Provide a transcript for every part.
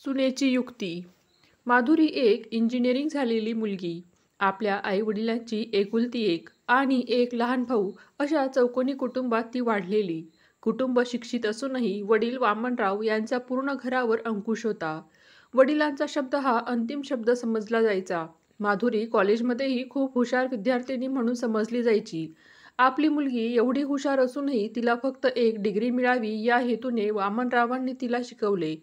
सुनेची युक्ती. माधुरी एक इंजिनिअरिंग झालेली मुलगी. आपल्या आईवडिलांची एकुलती एक आणि एक लहान भाऊ अशा चौकोनी कुटुंबात ती वाढलेली. कुटुंब शिक्षित असूनही वडील वामनराव यांचा पूर्ण घरावर अंकुश होता. वडिलांचा शब्द हा अंतिम शब्द समजला जायचा. माधुरी कॉलेजमध्येही खूप हुशार विद्यार्थिनी म्हणून समजली जायची. आपली मुलगी एवढी हुशार असूनही तिला फक्त एक डिग्री मिळावी या हेतूने वामनरावांनी तिला शिकवले.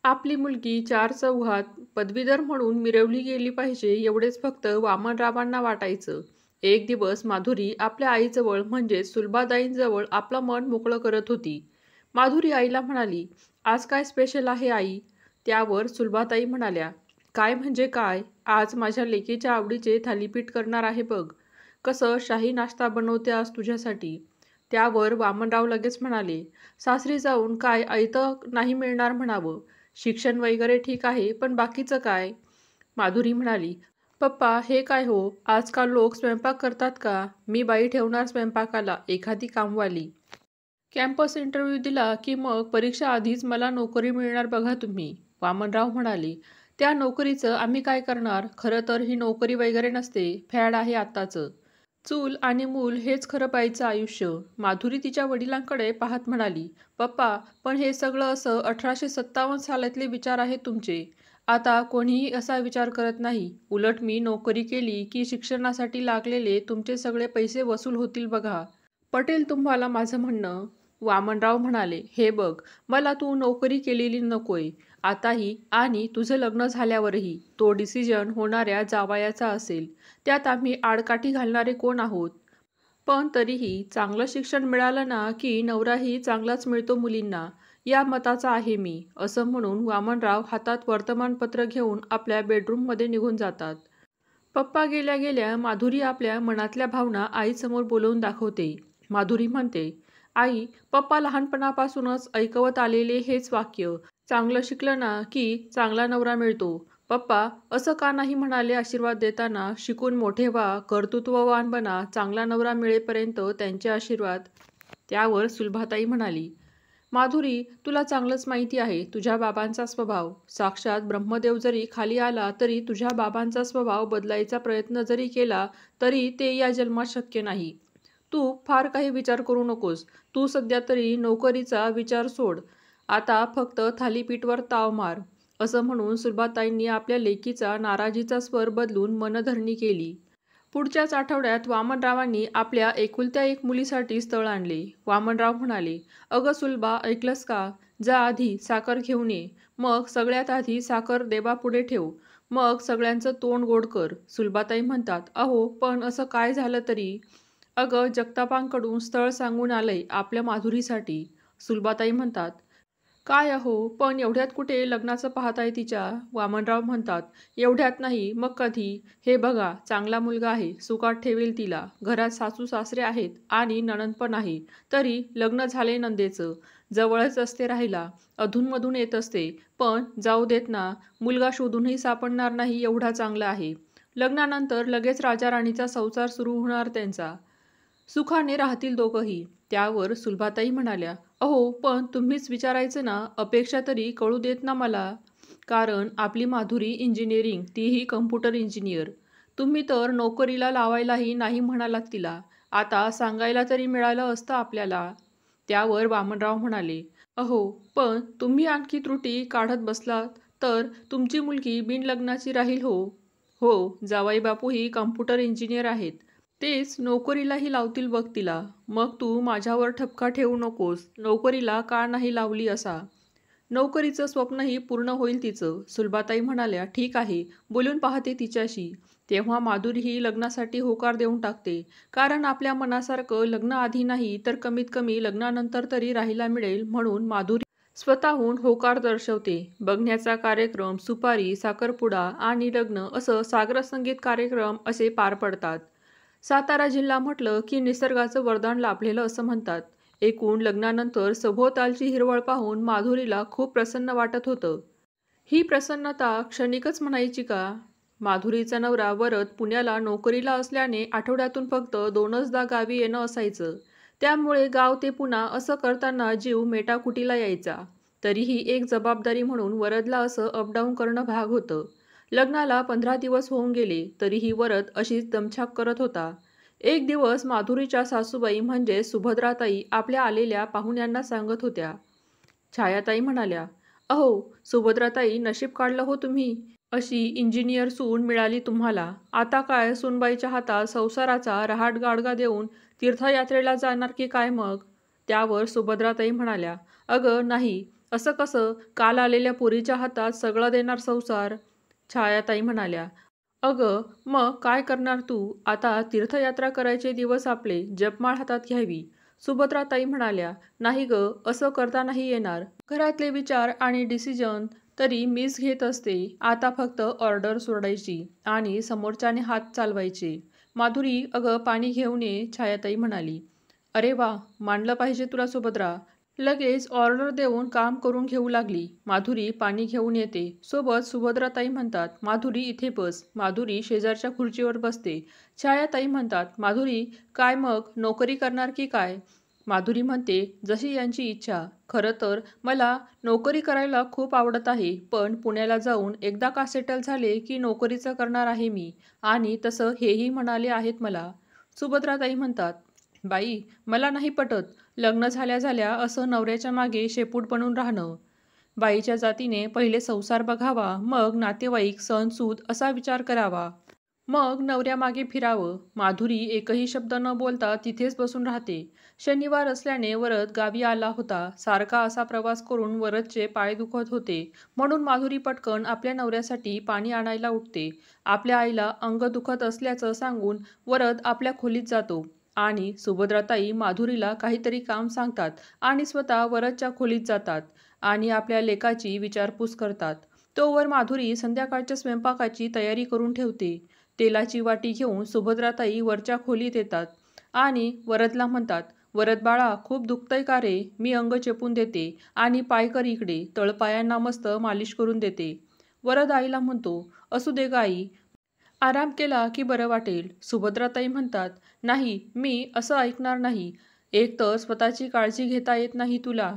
आपली मुलगी चार चौघात पदवीधर म्हणून मिरवली गेली पाहिजे एवढेच फक्त वामनरावांना वाटायचं. एक दिवस माधुरी आपल्या आईजवळ म्हणजेच सुलभाताईंजवळ आपलं मन मोकळं करत होती. माधुरी आईला म्हणाली, "आज काय स्पेशल आहे आई?" त्यावर सुलभाताई म्हणाल्या, "काय म्हणजे काय? आज माझ्या लेकीच्या आवडीचे थालीपीठ करणार आहे बघ. कसं शाही नाश्ता बनवते आज तुझ्यासाठी." त्यावर वामनराव लगेच म्हणाले, "सासरी जाऊन काय ऐतं नाही मिळणार म्हणावं. शिक्षण वगैरे ठीक आहे, पण बाकीचं काय?" माधुरी म्हणाली, "पप्पा हे काय हो, आजकाल लोक स्वयंपाक करतात का? मी बाई ठेवणार स्वयंपाकाला, एखादी कामवाली. कॅम्पस इंटरव्ह्यू दिला की मग परीक्षा आधीच मला नोकरी मिळणार बघा तुम्ही." वामनराव म्हणाले, "त्या नोकरीचं आम्ही काय करणार? खरं तर ही नोकरी वगैरे नसते, फॅड आहे आत्ताचं. चूल आणि मूल हेच खरं बाईचं आयुष्य." माधुरी तिच्या वडिलांकडे पाहत म्हणाली, "पप्पा, पण हे सगळं असं 1857 सालातले विचार आहेत तुमचे. आता कोणीही असा विचार करत नाही. उलट मी नोकरी केली की शिक्षणासाठी लागलेले तुमचे सगळे पैसे वसूल होतील बघा. पटेल तुम्हाला माझं म्हणणं?" वामनराव म्हणाले, "हे बघ, मला तू नोकरी केलेली नकोय. आताही आणि तुझं लग्न झाल्यावरही तो डिसिजन होणाऱ्या जावयाचा असेल. त्यात आम्ही आडकाठी घालणारे कोण आहोत? पण तरीही चांगलं शिक्षण मिळालं ना की नवराही चांगलाच मिळतो मुलींना, या मताचा आहे मी." असं म्हणून वामनराव हातात वर्तमानपत्र घेऊन आपल्या बेडरूममध्ये निघून जातात. पप्पा गेल्या गेल्या माधुरी आपल्या मनातल्या भावना आईसमोर बोलवून दाखवते. माधुरी म्हणते, "आई, पप्पा लहानपणापासूनच ऐकवत आलेले हेच वाक्य, चांगलं शिकलं ना की चांगला नवरा मिळतो. पप्पा असं का नाही म्हणाले आशीर्वाद देताना, शिकून मोठे व्हा, कर्तृत्ववान बना, चांगला नवरा मिळेपर्यंत त्यांचे आशीर्वाद." त्यावर सुलभाताई म्हणाली, "माधुरी, तुला चांगलंच माहिती आहे तुझ्या बाबांचा स्वभाव. साक्षात ब्रह्मदेव जरी खाली आला तरी तुझ्या बाबांचा स्वभाव बदलायचा प्रयत्न जरी केला तरी ते या जन्मात शक्य नाही. तू फार काही विचार करू नकोस. तू सध्या तरी नोकरीचा विचार सोड. आता फक्त थालीपीठवर ताव मार." असं म्हणून सुलभाताईंनी आपल्या लेकीचा नाराजीचा स्वर बदलून मनधरणी केली. पुढच्याच आठवड्यात वामनरावांनी आपल्या एकुलत्या एक मुलीसाठी स्थळ आणले. वामनराव म्हणाले, "अगं सुलभा, ऐकलंस का? जा आधी साखर घेऊन ये. मग सगळ्यात आधी साखर देवापुढे ठेव. मग सगळ्यांचं तोंड गोड कर." सुलभाताई म्हणतात, "अहो, पण असं काय झालं तरी?" "अगं, जगतापांकडून स्थळ सांगून आलंय आपल्या माधुरीसाठी." सुलभाताई म्हणतात, "काय अहो, पण एवढ्यात कुठे लग्नाचं पाहताय तिच्या?" वामनराव म्हणतात, "एवढ्यात नाही, मग कधी? हे बघा, चांगला मुलगा आहे, सुखात ठेवेल तिला. घरात सासू सासरे आहेत आणि नणंद पण आहे. तरी लग्न झाले नंदेचं. जवळच असते राहायला. अधूनमधून येत असते. पण जाऊ देत ना, मुलगा शोधूनही सापडणार नाही एवढा चांगला आहे. लग्नानंतर लगेच राजा राणीचा संसार सुरू होणार त्यांचा. सुखाने राहतील दोघंही." त्यावर सुलभाताई म्हणाल्या, "अहो, पण तुम्हीच विचारायचं ना, अपेक्षा तरी कळू देत ना मला. कारण आपली माधुरी इंजिनिअरिंग, तीही कम्प्युटर इंजिनियर. तुम्ही तर नोकरीला लावायलाही नाही म्हणालात तिला. आता सांगायला तरी मिळालं असतं आपल्याला." त्यावर वामनराव म्हणाले, "अहो, पण तुम्ही आणखी त्रुटी काढत बसलात तर तुमची मुलगी बिनलग्नाची राहील हो." "हो, जावईबापूही कम्प्युटर इंजिनियर आहेत. तेच नोकरीलाही लावतील बघ तिला. मग तू माझ्यावर ठपका ठेवू नकोस, नोकरीला का नाही लावली असा. नोकरीचं स्वप्नही पूर्ण होईल तिचं." सुलभाताई म्हणाल्या, "ठीक आहे, बोलून पाहते तिच्याशी." तेव्हा माधुरीही लग्नासाठी होकार देऊन टाकते. कारण आपल्या मनासारखं लग्न आधी नाही तर कमीत कमी लग्नानंतर तरी राहायला मिळेल म्हणून माधुरी स्वतःहून होकार दर्शवते. बघण्याचा कार्यक्रम, सुपारी, साखरपुडा आणि लग्न असं सागरसंगीत कार्यक्रम असे पार पडतात. सातारा जिल्हा म्हटलं की निसर्गाचं वरदान लाभलेलं असं म्हणतात. एकूण लग्नानंतर सभोवतालची हिरवळ पाहून माधुरीला खूप प्रसन्न वाटत होतं. ही प्रसन्नता क्षणिकच म्हणायची का? माधुरीचा नवरा वरद पुण्याला नोकरीला असल्याने आठवड्यातून फक्त 2दा गावी येणं असायचं. त्यामुळे गाव ते पुणा असं करताना जीव मेटाकुटीला यायचा. तरीही एक जबाबदारी म्हणून वरदला असं अपडाऊन करणं भाग होतं. लग्नाला 15 दिवस होऊन गेले तरीही वरद अशीच दमछाक करत होता. एक दिवस माधुरीच्या सासूबाई म्हणजे सुभद्राताई आपल्या आलेल्या पाहुण्यांना सांगत होत्या. छायाताई म्हणाल्या, "अहो सुभद्राताई, नशीब काढलं हो तुम्ही. अशी इंजिनियर सून मिळाली तुम्हाला. आता काय सूनबाईच्या हातात संसाराचा रहाटगाडगा देऊन तीर्थयात्रेला जाणार की काय मग?" त्यावर सुभद्राताई म्हणाल्या, "अगं नाही, असं कसं? काल आलेल्या पोरीच्या हातात सगळं देणार संसार?" छायाताई म्हणाल्या, "अगं मग काय करणार तू? आता तीर्थयात्रा करायचे दिवस आपले, जपमाळ हातात घ्यावी." सुभद्राताई म्हणाल्या, "नाही गं, असं करता नाही येणार. घरातले विचार आणि डिसिजन तरी मीच घेत असते. आता फक्त ऑर्डर सोडायची आणि समोरच्याने हात चालवायचे." "माधुरी, अगं पाणी घेऊन ये," छायाताई म्हणाली. "अरे वा, मानलं पाहिजे तुला सुभद्रा." लगेच ऑर्डर देऊन काम करून घेऊ लागली. "माधुरी पाणी घेऊन येते." सोबत सुभद्राताई म्हणतात, "माधुरी इथे बस." माधुरी शेजारच्या खुर्चीवर बसते. छायाताई म्हणतात, "माधुरी, काय मग नोकरी करणार की काय?" माधुरी म्हणते, "जशी यांची इच्छा. खरं तर मला नोकरी करायला खूप आवडत आहे, पण पुण्याला जाऊन एकदा का सेटल झाले की नोकरीचं करणार आहे मी, आणि तसं हेही म्हणाले आहेत मला." सुभद्राताई म्हणतात, "बाई, मला नाही पटत. लग्न झाल्या झाल्या असं नवऱ्याच्या मागे शेपूट बनून राहणं. बाईच्या जातीने पहिले संसार बघावा, मग नातेवाईक, सणसूद असा विचार करावा. मग नवऱ्यामागे फिरावं." माधुरी एकही शब्द न बोलता तिथेच बसून राहते. शनिवार असल्याने वरद गावी आला होता. सारखा असा प्रवास करून वरदचे पाय दुखत होते. म्हणून माधुरी पटकन आपल्या नवऱ्यासाठी पाणी आणायला उठते. आपल्या आईला अंग दुखत असल्याचं सांगून वरद आपल्या खोलीत जातो आणि सुभद्राताई माधुरीला काहीतरी काम सांगतात आणि स्वतः वरदच्या खोलीत जातात आणि आपल्या लेकाची विचारपूस करतात. तोवर माधुरी संध्याकाळच्या स्वयंपाकाची तयारी करून ठेवते. तेलाची वाटी घेऊन सुभद्राताई वरच्या खोलीत येतात आणि वरदला म्हणतात, "वरद बाळा, खूप दुखतंय का रे? मी अंग चेपून देते आणि पाय कर इकडे, तळपायांना मस्त मालिश करून देते." वरद आईला म्हणतो, "असू दे ग आई, आराम केला की बरं वाटेल." सुभद्राताई म्हणतात, "नाही, मी असं ऐकणार नाही. एक तर स्वतःची काळजी घेता येत नाही तुला.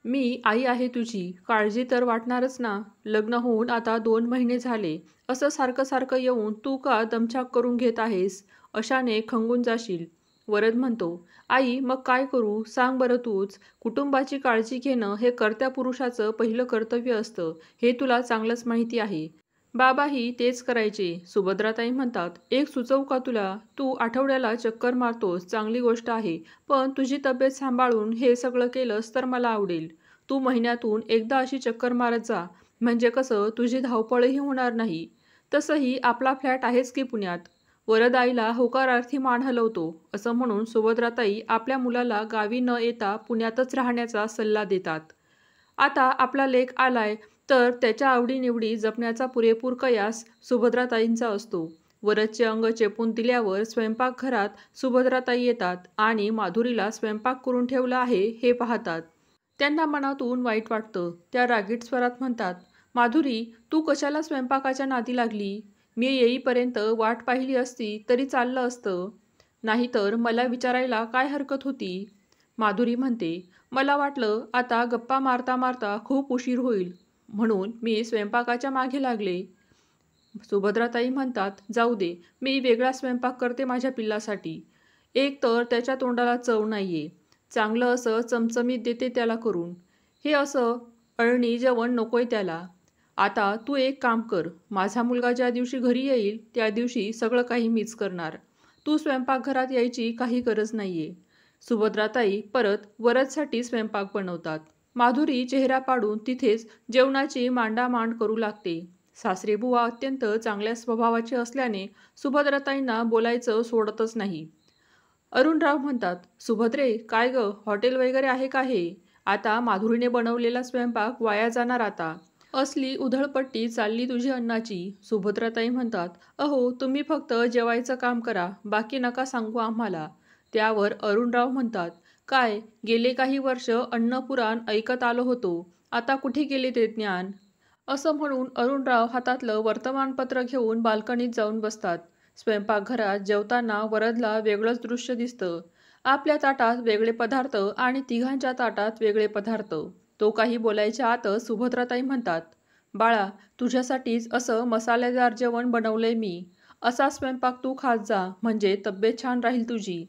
मी आई आहे तुझी, काळजी तर वाटणारच ना. लग्न होऊन आता 2 महिने झाले. असं सारखं सारखं येऊन तू का दमछाक करून घेत आहेस? अशाने खंगून जाशील." वरद म्हणतो, "आई, मग काय करू सांग बरं तूच. कुटुंबाची काळजी घेणं हे कर्त्या पुरुषाचं पहिलं कर्तव्य असतं, हे तुला चांगलंच माहिती आहे. बाबाही तेच करायचे." सुभद्राताई म्हणतात, "एक सुचवू का तुला? तू आठवड्याला चक्कर मारतोस, चांगली गोष्ट आहे. पण तुझी तब्येत सांभाळून हे सगळं केलंस तर मला आवडेल. तू महिन्यातून एकदा अशी चक्कर मारत जा, म्हणजे कसं तुझी धावपळही होणार नाही. तसंही आपला फ्लॅट आहेच की पुण्यात." वरद आईला होकारार्थी मान हलवतो. असं म्हणून सुभद्राताई आपल्या मुलाला गावी न येता पुण्यातच राहण्याचा सल्ला देतात. आता आपला लेक आलाय तर त्याच्या आवडीनिवडी जपण्याचा पुरेपूर कयास सुभद्राताईंचा असतो. वरदचे अंग चेपून दिल्यावर स्वयंपाकघरात सुभद्राताई येतात आणि माधुरीला स्वयंपाक करून ठेवला आहे हे पाहतात. त्यांना मनातून वाईट वाटतं. त्या रागीट स्वरात म्हणतात, "माधुरी, तू कशाला स्वयंपाकाच्या नादी लागली? मी येईपर्यंत वाट पाहिली असती तरी चाललं असतं. नाहीतर मला विचारायला काय हरकत होती?" माधुरी म्हणते, "मला वाटलं आता गप्पा मारता मारता खूप उशीर होईल, म्हणून मी स्वयंपाकाच्या मागे लागले." सुभद्राताई म्हणतात, "जाऊ दे, मी वेगळा स्वयंपाक करते माझ्या पिल्लासाठी. एक तर त्याच्या तोंडाला चव नाहीये. चांगलं असं चमचमीत देते त्याला करून. हे असं अळणी जेवण नकोय त्याला. आता तू एक काम कर, माझा मुलगा ज्या दिवशी घरी येईल त्या दिवशी सगळं काही मीच करणार. तू स्वयंपाकघरात यायची काही गरज नाहीये." सुभद्राताई परत वरदसाठी स्वयंपाक बनवतात. माधुरी चेहरा पाडून तिथेच जेवणाची मांडामांड करू लागते. सासरेबुवा अत्यंत चांगल्या स्वभावाचे असल्याने सुभद्राताईंना बोलायचं सोडतच नाही. अरुणराव म्हणतात, "सुभद्रे, काय गं, हॉटेल वगैरे आहे का हे? आता माधुरीने बनवलेला स्वयंपाक वाया जाणार आता. असली उधळपट्टी चालली तुझी अन्नाची." सुभद्राताई म्हणतात, "अहो, तुम्ही फक्त जेवायचं काम करा, बाकी नका सांगू आम्हाला." त्यावर अरुणराव म्हणतात, "काय, गेले काही वर्ष अन्नपुराण ऐकत आलो होतो, आता कुठे गेले ते ज्ञान?" असं म्हणून अरुणराव हातातलं वर्तमानपत्र घेऊन बाल्कनीत जाऊन बसतात. स्वयंपाकघरात जेवताना वरदला वेगळंच दृश्य दिसतं. आपल्या ताटात वेगळे पदार्थ आणि तिघांच्या ताटात वेगळे पदार्थ. तो काही बोलायच्या आतच सुभद्राताई म्हणतात, बाळा, तुझ्यासाठीच असं मसालेदार जेवण बनवलंय मी. असा स्वयंपाक तू खात जा, म्हणजे तब्येत छान राहील तुझी.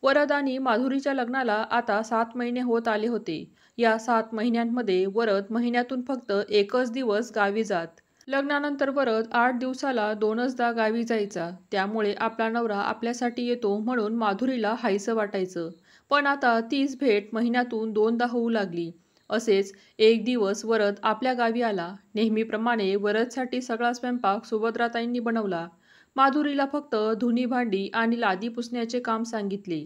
वरद आणि माधुरीच्या लग्नाला आता 7 महिने होत आले होते. या 7 महिन्यांमध्ये वरद महिन्यातून फक्त एकच दिवस गावी जात. लग्नानंतर वरद 8 दिवसाला 2दा गावी जायचा. त्यामुळे आपला नवरा आपल्यासाठी येतो म्हणून माधुरीला हायसं वाटायचं. पण आता तीच भेट महिन्यातून 2दा होऊ लागली. असेच एक दिवस वरद आपल्या गावी आला. नेहमीप्रमाणे वरदसाठी सगळा स्वयंपाक सुभद्राताईंनी बनवला. माधुरीला फक्त धुणी भांडी आणि लादी पुसण्याचे काम सांगितले.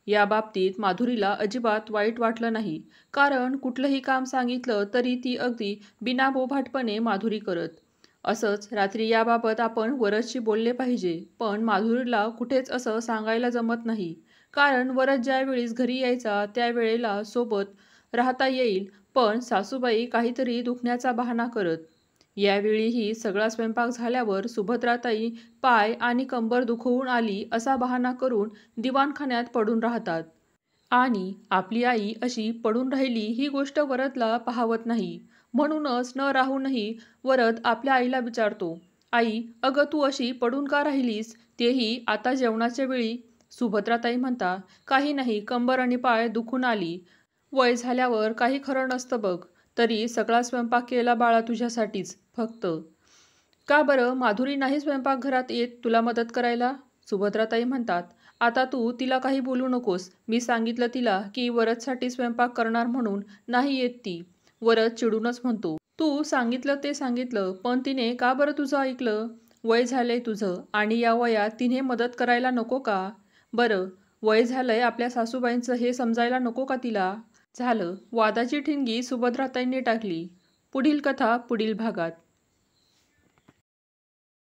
या बाबतीत माधुरीला अजिबात वाईट वाटलं नाही, कारण कुठलंही काम सांगितलं तरी ती अगदी बिनाबोभाटपणे माधुरी करत. असंच रात्री याबाबत आपण वरदशी बोलले पाहिजे, पण माधुरीला कुठेच असं सांगायला जमत नाही. कारण वरद ज्यावेळेस घरी यायचा त्यावेळेला सोबत राहता येईल, पण सासूबाई काहीतरी दुखण्याचा बहाणा करत. यावेळीही सगळा स्वयंपाक झाल्यावर सुभद्राताई पाय आणि कंबर दुखवून आली असा बहाणा करून दिवाणखान्यात पडून राहतात. आणि आपली आई अशी पडून राहिली ही गोष्ट वरदला पाहवत नाही. म्हणूनच न राहूनही वरद आपल्या आईला विचारतो, आई, अगं तू अशी पडून का राहिलीस, तेही आता जेवणाच्या वेळी? सुभद्राताई म्हणता, काही नाही, कंबर आणि पाय दुखून आली. वय झाल्यावर काही खरं नसतं बघ. तरी सगळा स्वयंपाक केला बाळा तुझ्यासाठीच फक्त. का बरं माधुरी नाही स्वयंपाकघरात येत तुला मदत करायला? सुभद्राताई म्हणतात, आता तू तिला काही बोलू नकोस. मी सांगितलं तिला की वरदसाठी स्वयंपाक करणार म्हणून नाही येत ती. वरद चिडूनच म्हणतो, तू सांगितलं ते सांगितलं, पण तिने का बरं तुझं ऐकलं? वय झालंय तुझं आणि या वयात तिने मदत करायला नको का? बरं, वय झालंय आपल्या सासूबाईंचं हे समजायला नको का तिला? झालं. वादाची ठिणगी सुभद्राताईंनी टाकली. पुढील कथा पुढील भागात.